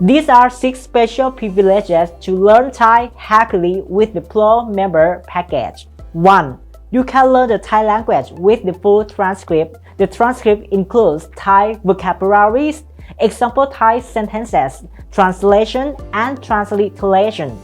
These are 6 special privileges to learn Thai happily with the Pro member package. 1. You can learn the Thai language with the full transcript. The transcript includes Thai vocabularies, example Thai sentences, translation, and transliteration.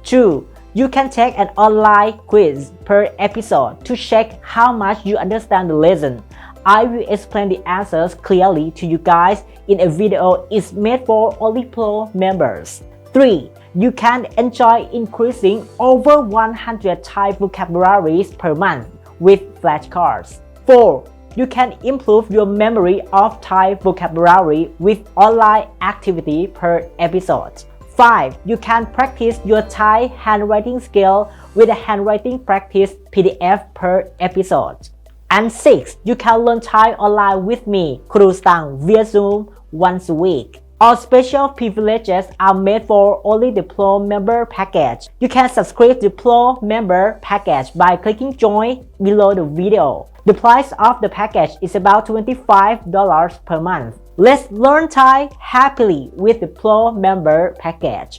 2. You can take an online quiz per episode to check how much you understand the lesson. I will explain the answers clearly to you guys in a video is made for only Pro members. 3. You can enjoy increasing over 100 Thai vocabularies per month with flashcards. 4. You can improve your memory of Thai vocabulary with online activity per episode. 5. You can practice your Thai handwriting skill with a handwriting practice PDF per episode. And 6. You can learn Thai online with me, Kru Stang, via Zoom once a week. All special privileges are made for only the Pro member package. You can subscribe to the Pro member package by clicking join below the video. The price of the package is about $25 per month. Let's learn Thai happily with the Pro member package.